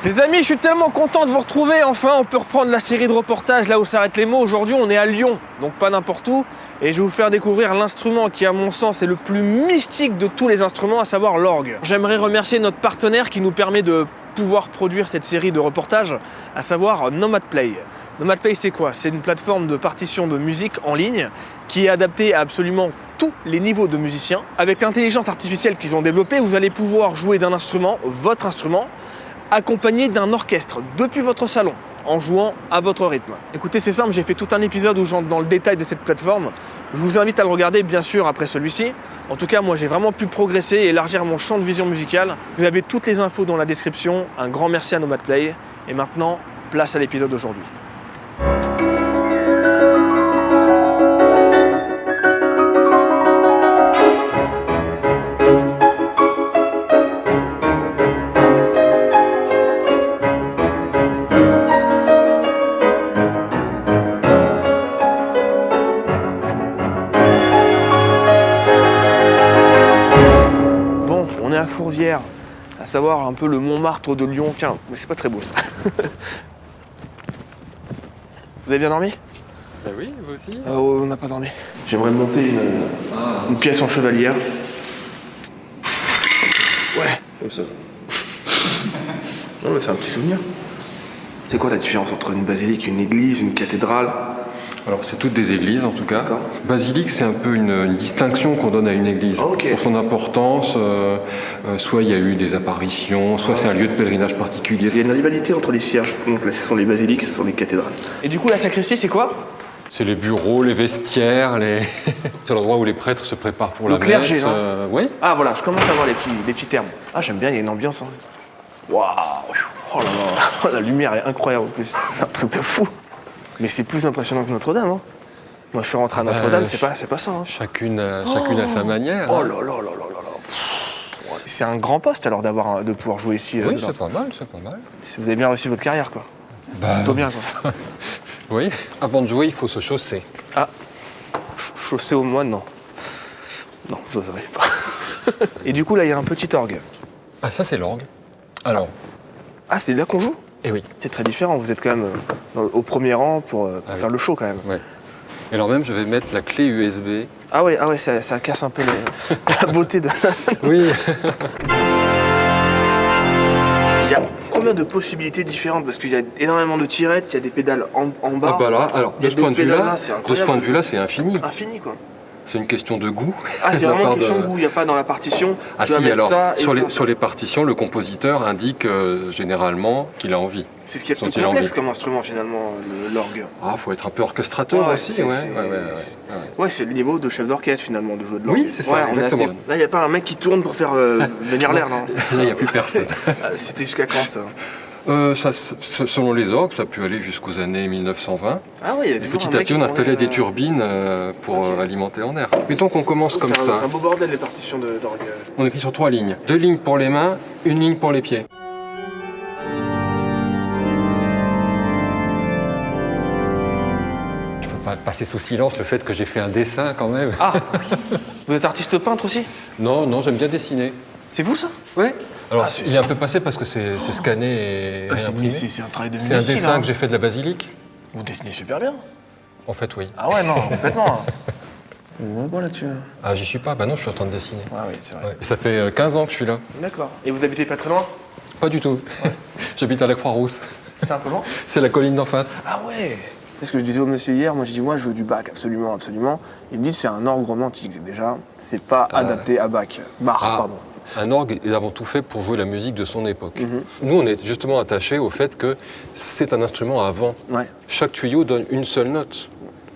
Les amis, je suis tellement content de vous retrouver. Enfin, on peut reprendre la série de reportages là où s'arrêtent les mots. Aujourd'hui, on est à Lyon, donc pas n'importe où. Et je vais vous faire découvrir l'instrument qui, à mon sens, est le plus mystique de tous les instruments, à savoir l'orgue. J'aimerais remercier notre partenaire qui nous permet de pouvoir produire cette série de reportages, à savoir Nomad Play. Nomad Play, c'est quoi? C'est une plateforme de partition de musique en ligne qui est adaptée à absolument tous les niveaux de musiciens. Avec l'intelligence artificielle qu'ils ont développée, vous allez pouvoir jouer d'un instrument, votre instrument, accompagné d'un orchestre depuis votre salon, en jouant à votre rythme. Écoutez, c'est simple, j'ai fait tout un épisode où j'entre dans le détail de cette plateforme. Je vous invite à le regarder, bien sûr, après celui-ci. En tout cas, moi, j'ai vraiment pu progresser et élargir mon champ de vision musicale. Vous avez toutes les infos dans la description. Un grand merci à Nomad Play. Et maintenant, place à l'épisode d'aujourd'hui. À Fourvière, à savoir un peu le Montmartre de Lyon. Tiens, mais c'est pas très beau ça. Vous avez bien dormi? Bah oui, vous aussi. On n'a pas dormi. J'aimerais monter une pièce en chevalière. Ouais, comme ça. Non, mais c'est un petit souvenir. C'est quoi la différence entre une basilique, une église, une cathédrale? Alors c'est toutes des églises en tout cas. Basilique, c'est un peu une distinction qu'on donne à une église. Ah, okay. Pour son importance, soit il y a eu des apparitions, soit c'est un lieu de pèlerinage particulier. Il y a une rivalité entre les cierges. Donc là, ce sont les basiliques, ce sont les cathédrales. Et du coup, la sacristie, c'est quoi? C'est les bureaux, les vestiaires, c'est l'endroit où les prêtres se préparent pour la clergé, messe. Oui. Ah voilà, je commence à voir les petits termes. Ah, j'aime bien, il y a une ambiance. Hein. Waouh. Oh là là, la lumière est incroyable en plus. C'est un truc de fou. Mais c'est plus impressionnant que Notre-Dame. Hein. Moi, je suis rentré à Notre-Dame, c'est pas ça. Hein. Chacune à sa manière. Oh hein. là là là là là là. C'est un grand poste alors de pouvoir jouer ici. Oui, c'est pas mal, c'est pas mal. Si vous avez bien réussi votre carrière, quoi. Plutôt bien, quoi. Oui, avant de jouer, il faut se chausser. Ah, chausser au moine, non. Non, j'oserais pas. Et du coup, là, il y a un petit orgue. Ah, ça, c'est l'orgue. Alors. Ah, c'est là qu'on joue? Eh oui. C'est très différent, vous êtes quand même au premier rang pour faire le show quand même. Ouais. Et alors même, je vais mettre la clé USB. Ah ouais, ça casse un peu la beauté de... Oui. Il y a combien de possibilités différentes? Parce qu'il y a énormément de tirettes, il y a des pédales en bas. Ah bah là, alors de ce point de vue-là, c'est infini. Infini, quoi. C'est une question de goût. Ah, c'est vraiment une question de goût, il n'y a pas dans la partition. Ah si, alors, sur les partitions, le compositeur indique généralement qu'il a envie. C'est ce qui est le plus complexe comme instrument, finalement, l'orgue. Ah, faut être un peu orchestrateur aussi, ouais, c'est le niveau de chef d'orchestre, finalement, de jouer de l'orgue. Oui, c'est ça, exactement. Là, il n'y a pas un mec qui tourne pour faire venir l'air, non? Là, il n'y a plus personne. C'était jusqu'à quand, ça? Selon les orgues, ça a pu aller jusqu'aux années 1920. Ah oui, il y a toujours petit à petit, on installait des turbines pour alimenter en air. Mettons qu'on commence comme ça. C'est un beau bordel, les partitions d'orgue. On écrit sur 3 lignes. 2 lignes pour les mains, 1 ligne pour les pieds. Je peux pas passer sous silence le fait que j'ai fait un dessin quand même. Ah, vous êtes artiste peintre aussi? Non, j'aime bien dessiner. C'est vous, ça? Oui. Alors, il est un peu passé parce que c'est scanné et imprimé. C'est un travail de C'est un dessin que j'ai fait de la basilique. Vous dessinez super bien. En fait, oui. Ah ouais, non, complètement. On voit là-dessus. Ah, j'y suis pas. Bah non, je suis en train de dessiner. Ah oui, c'est vrai. Ouais. Ça fait 15 ans que je suis là. D'accord. Et vous habitez pas très loin? Pas du tout. Ouais. J'habite à la Croix-Rousse. C'est un peu loin? C'est la colline d'en face. Ah ouais. C'est ce que je disais au monsieur hier. Moi, je dis, moi, je veux du Bach, absolument, absolument. Il me dit, c'est un orgue romantique. Déjà, c'est pas adapté à Bach. Pardon. Un orgue est avant tout fait pour jouer la musique de son époque. Nous, on est justement attachés au fait que c'est un instrument à vent. Ouais. Chaque tuyau donne une seule note.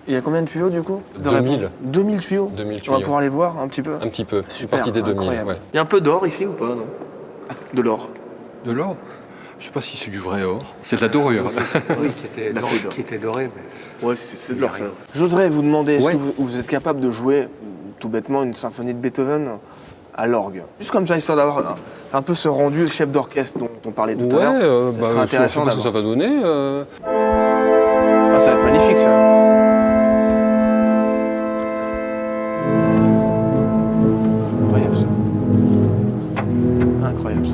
Il y a combien de tuyaux du coup? 2000. 2000 tuyaux? 2000 tuyaux. On va pouvoir les voir un petit peu? Un petit peu. Super, c'est parti des 2000. Ouais. Il y a un peu d'or ici ou pas, non? De l'or. De l'or? Je sais pas si c'est du vrai or. C'est de la dorure. Oui, qui était doré. Mais... Ouais, c'est de l'or ça. J'oserais vous demander, est-ce que vous êtes capable de jouer tout bêtement une symphonie de Beethoven à l'orgue? Juste comme ça, histoire d'avoir un peu ce rendu chef d'orchestre dont on parlait tout à l'heure. Ça serait intéressant. Je sais pas ce que ça va donner. Ah, ça va être magnifique ça. Incroyable ça. Incroyable ça.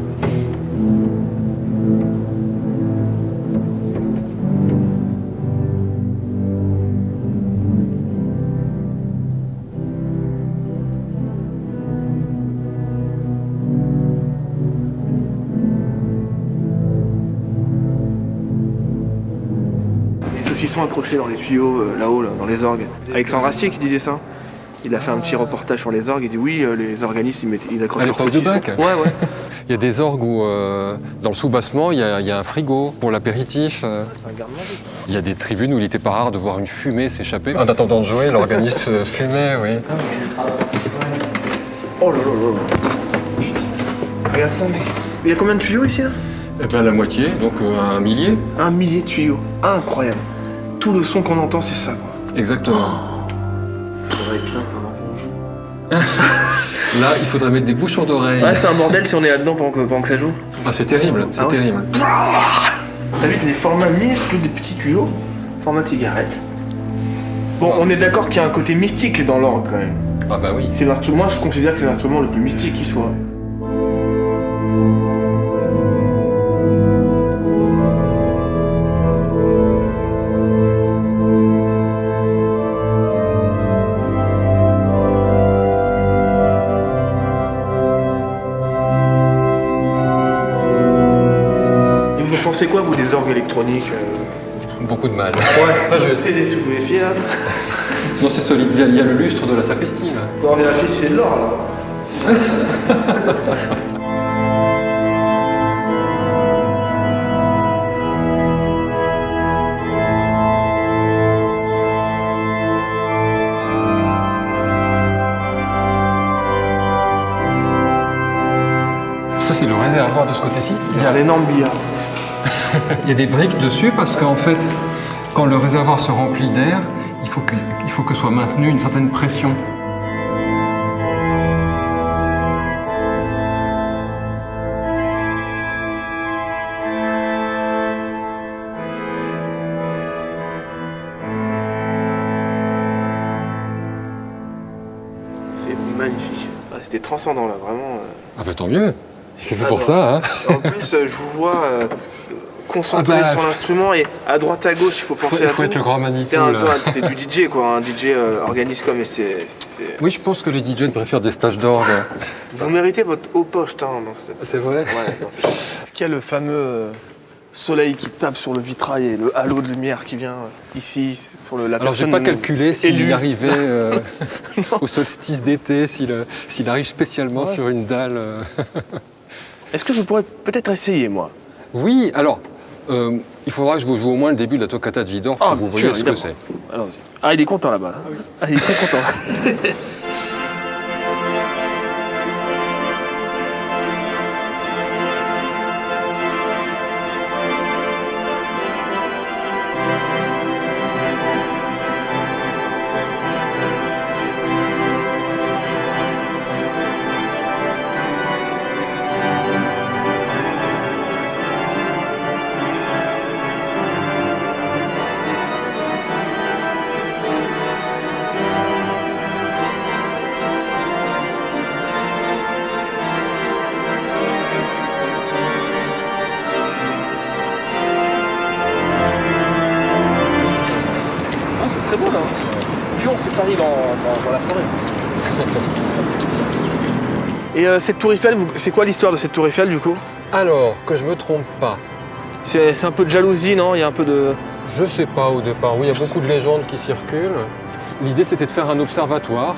sont accrochés dans les tuyaux là-haut, là, dans les orgues. Alexandre Astier qui disait ça. Il a fait un petit reportage sur les orgues. Il dit oui, les organistes, ils accrochent leurs saucissons. Ouais. Il y a des orgues où, dans le sous-bassement, il y a un frigo pour l'apéritif. C'est un garde-manger. Il y a des tribunes où il n'était pas rare de voir une fumée s'échapper. En attendant de jouer, l'organiste fumait, oui. Oh là là là. Putain. Regarde ça, mec. Il y a combien de tuyaux ici, là? Eh bien, la moitié, donc 1 millier. 1 millier de tuyaux. Incroyable. Tout le son qu'on entend, c'est ça, quoi. Exactement. Faudrait être là pendant qu'on joue. Là, il faudrait mettre des bouchons d'oreilles. Ouais, c'est un bordel si on est là-dedans pendant que ça joue. Ah, c'est terrible, c'est terrible. T'as vu, t'as des formats minuscules, des petits tuyaux, format de cigarette. Bon, on est d'accord qu'il y a un côté mystique dans l'orgue, quand même. Ah bah oui. C'est l'instrument, moi je considère que c'est l'instrument le plus mystique qui soit. Et vous en pensez quoi, vous, des orgues électroniques Beaucoup de mal. Ouais, c'est des sous-vérifiés là. Non, c'est solide. Il y a le lustre de la sacristie, là. On va vérifier si c'est de l'or, là. Ça, c'est le réservoir de ce côté-ci. Il y a un énorme billard. Il y a des briques dessus parce qu'en fait, quand le réservoir se remplit d'air, il faut que soit maintenue une certaine pression. C'est magnifique. Ah, c'était transcendant là, vraiment. Ah bah tant mieux. C'est fait pour ça, hein. En plus, je vous vois concentré sur l'instrument et à droite à gauche, il faut penser à tout. Il faut être le grand Manitou, là. C'est du DJ quoi, un DJ organiste comme et c'est. Oui, je pense que les DJ devraient faire des stages d'orgue. Vous méritez votre haut poste hein, dans cette. C'est vrai. Ouais, est-ce qu'il y a le fameux soleil qui tape sur le vitrail et le halo de lumière qui vient ici sur la Alors j'ai personne pas calculé s'il élue. arrivait au solstice d'été, s'il arrive spécialement sur une dalle. Est-ce que je pourrais peut-être essayer moi? Oui, alors il faudra que je vous joue au moins le début de la toccata de Widor pour que vous voyez ce que c'est. Allons-y. Ah, il est content là-bas. Ah, il est très content. C'est beau là. Lyon, c'est Paris dans la forêt. Et cette tour Eiffel, c'est quoi l'histoire de cette tour Eiffel du coup? Alors, que je me trompe pas, C'est un peu de jalousie, non? Il y a un peu de... je sais pas au départ, oui, il y a beaucoup de légendes qui circulent. L'idée c'était de faire un observatoire,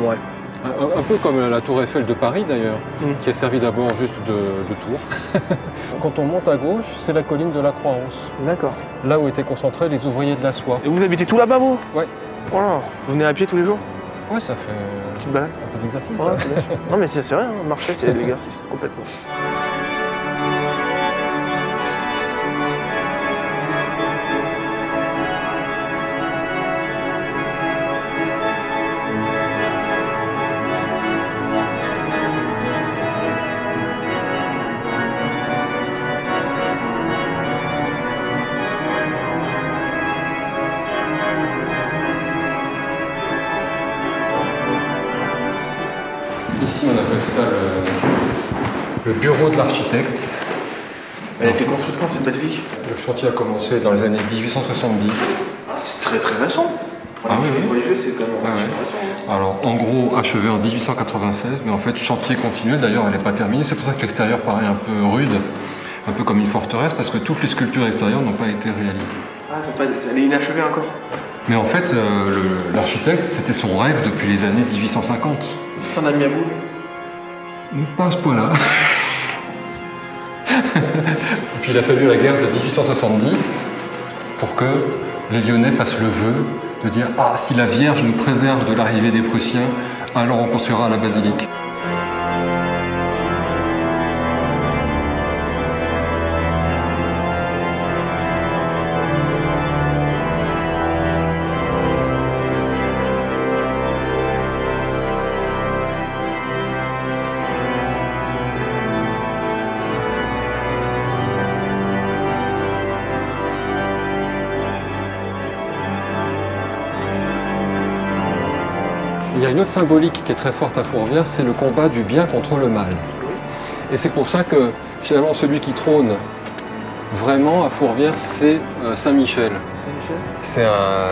Ouais. un peu comme la tour Eiffel de Paris d'ailleurs, qui a servi d'abord juste de tour. Quand on monte à gauche, c'est la colline de la Croix-Rousse, D'accord. là où étaient concentrés les ouvriers de la soie. Et vous habitez tout là-bas, vous? Ouais. Voilà. Vous venez à pied tous les jours? Ouais, ça fait Petite balade? un peu d'exercice. Ouais, hein. c'est bien sûr. Non mais c'est vrai, hein, marcher c'est l'exercice, complètement. Ici, on appelle ça le bureau de l'architecte. Elle a été construite quand cette basilique? Le chantier a commencé dans les années 1870. Ah, c'est très très récent. Ah oui, oui. Religieux, c'est quand même Ah ouais. récent. Alors, en gros, achevé en 1896, mais en fait, chantier continuel. D'ailleurs, elle n'est pas terminée. C'est pour ça que l'extérieur paraît un peu rude, un peu comme une forteresse, parce que toutes les sculptures extérieures n'ont pas été réalisées. Ah, elle est inachevée encore. Mais en fait, l'architecte, c'était son rêve depuis les années 1850. C'est un ami à vous? Pas à ce point-là. Et puis il a fallu la guerre de 1870 pour que les Lyonnais fassent le vœu de dire « Ah, si la Vierge nous préserve de l'arrivée des Prussiens, alors on construira la basilique ». Il y a une autre symbolique qui est très forte à Fourvière, c'est le combat du bien contre le mal. Et c'est pour ça que finalement celui qui trône vraiment à Fourvière, c'est Saint-Michel. C'est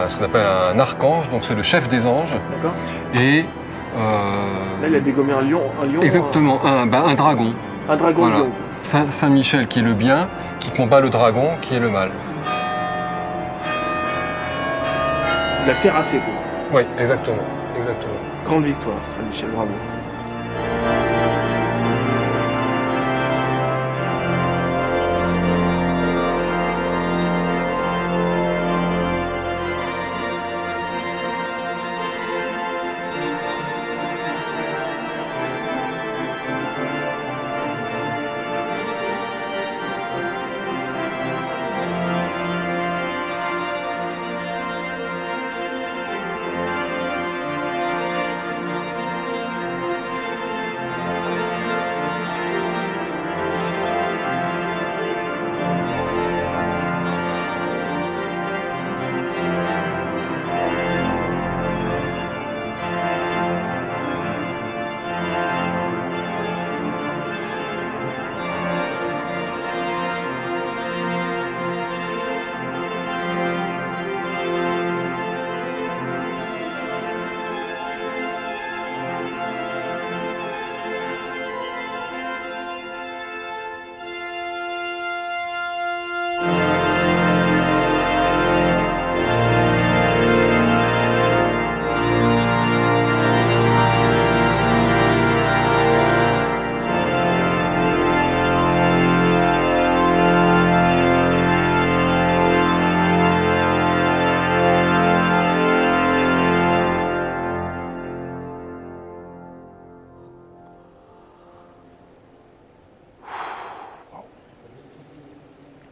ce qu'on appelle un archange, donc c'est le chef des anges. D'accord. Et là, il a dégommé un lion. Exactement, un dragon. Un dragon Voilà. lion. Saint-Michel qui est le bien, qui combat le dragon qui est le mal. Il a terrassé, quoi. Oui, exactement. Exactement. Grande victoire, Saint-Michel, bravo.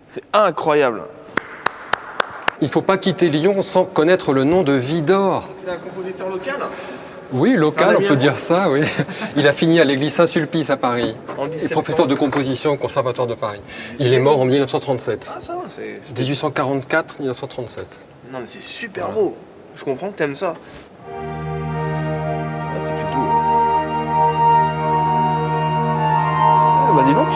C'est incroyable. Il ne faut pas quitter Lyon sans connaître le nom de Widor. C'est un compositeur local? Oui, local, on peut dire ça, oui. Il a fini à l'église Saint-Sulpice à Paris. Et professeur de composition au Conservatoire de Paris. Il est mort en 1937. Ah, ça va, c'est... 1844-1937. Non, mais c'est super beau. Je comprends que t'aimes ça. Ah, c'est plutôt... bah dis donc.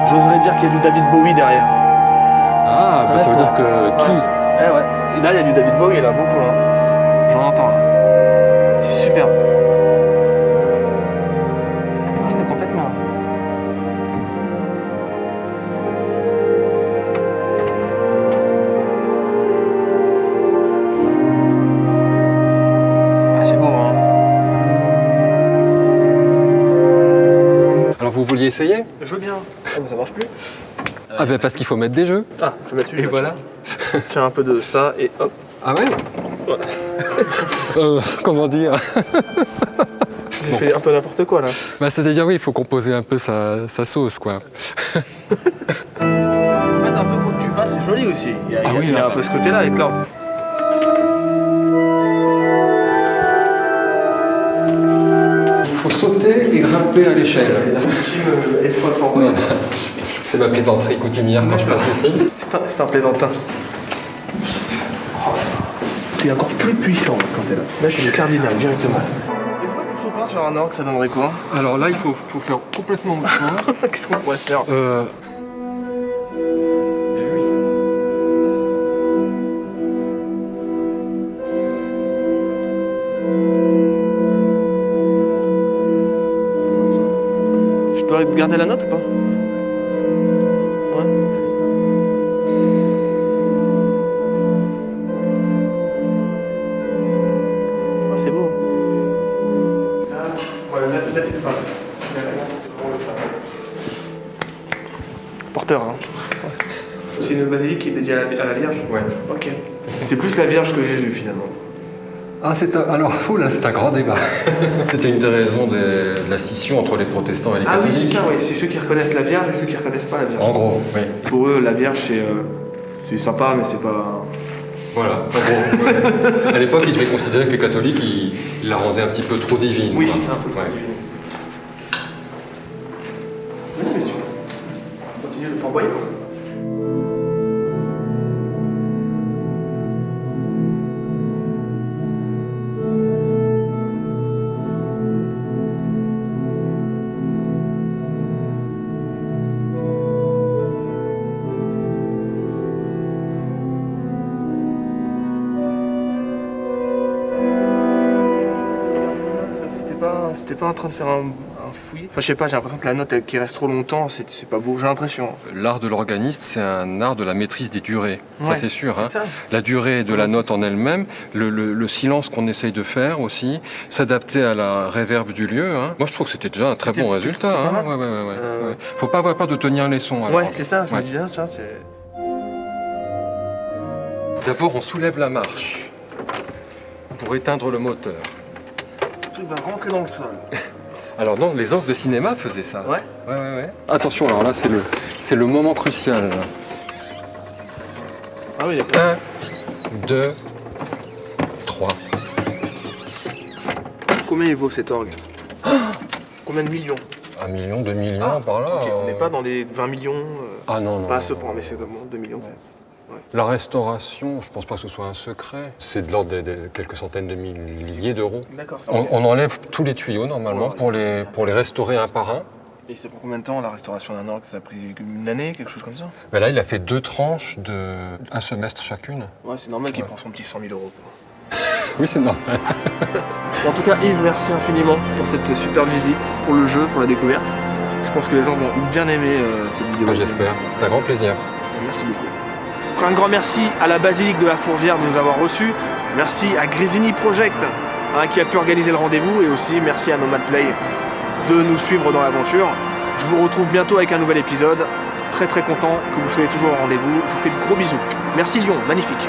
J'oserais dire qu'il y a du David Bowie derrière. Ah, bah ça veut dire que qui? Eh ouais. Et là, il y a du David Bowie, là, beaucoup, là. J'en entends, là. C'est super. Ah, mais complètement. Ah, c'est beau, hein. Alors vous vouliez essayer? Je veux bien. Ah, mais ça marche plus. Ah ben parce qu'il faut mettre des jeux. Ah, je vais mettre dessus. Et voilà. Tiens, un peu de ça et hop. Ah ouais? Comment dire? J'ai fait un peu n'importe quoi là. Bah c'est-à-dire oui, il faut composer un peu sa sauce quoi. En fait, un peu quoi que tu fasses, c'est joli aussi. Il y a un peu ce côté-là avec là. Il faut sauter et grimper à l'échelle. C'est ma plaisanterie coutumière quand je passe ici. C'est un plaisantin. T'es encore plus puissant quand t'es là. Là, je suis le cardinal directement. Et jouer du Chopin sur un orgue, ça donnerait quoi? Alors là, il faut faire complètement autre chose. Qu'est-ce qu'on pourrait faire? Je dois garder la note ou pas? Ouais. Porteur, hein. C'est une basilique qui est dédiée à la Vierge. Ouais. Ok. C'est plus la Vierge que Jésus finalement. Ah, alors, là, c'est un grand débat. C'était une des raisons de la scission entre les protestants et les catholiques. Ah oui, c'est ça, oui. C'est ceux qui reconnaissent la Vierge et ceux qui ne reconnaissent pas la Vierge. En gros, oui. Pour eux, la Vierge, c'est sympa, mais c'est pas... Voilà, en gros. Ouais. À l'époque, ils devaient considérer que les catholiques, ils la rendaient un petit peu trop divine. Oui, quoi. c'est un peu trop divine. Oui, messieurs. On continue de Fort Boyard. C'était pas en train de faire un fouillis. Enfin, je sais pas, j'ai l'impression que la note qui reste trop longtemps, c'est pas beau, j'ai l'impression. L'art de l'organiste, c'est un art de la maîtrise des durées. Ouais, ça, c'est sûr. Hein. ça. La durée de la note en elle-même, le silence qu'on essaye de faire aussi, s'adapter à la réverbe du lieu. Hein. Moi, je trouve que c'était déjà un très bon résultat. Hein. Ouais. Faut pas avoir peur de tenir les sons. Alors. Ouais, c'est ça, je me disais, tiens, c'est... D'abord, on soulève la marche pour éteindre le moteur. Le truc va rentrer dans le sol. Alors non, les orgues de cinéma faisaient ça. Ouais. Attention, alors là, c'est le moment crucial. Ah oui, d'accord. 1, 2, 3. Combien il vaut cet orgue? Combien de millions? 1 million, 2 millions par là. Ok, on n'est pas dans les 20 millions. Ah non. Pas à ce point, mais c'est comme 2 millions. Ouais. La restauration, je pense pas que ce soit un secret. C'est de l'ordre de quelques centaines de milliers d'euros. D'accord. On enlève tous les tuyaux normalement pour les restaurer un par un. Et c'est pour combien de temps la restauration d'un orgue? Ça a pris une année, quelque chose comme ça? Ben là, il a fait 2 tranches de 1 semestre chacune. Ouais, c'est normal qu'il prend son petit 100 000 euros. Oui, c'est normal. En tout cas, Yves, merci infiniment pour cette super visite, pour le jeu, pour la découverte. Je pense que les gens vont bien aimer cette vidéo. J'espère. C'est un grand plaisir. Merci beaucoup. Encore un grand merci à la Basilique de la Fourvière de nous avoir reçus. Merci à Grésini Project qui a pu organiser le rendez-vous. Et aussi merci à Nomad Play de nous suivre dans l'aventure. Je vous retrouve bientôt avec un nouvel épisode. Très content que vous soyez toujours au rendez-vous. Je vous fais de gros bisous. Merci Lyon, magnifique.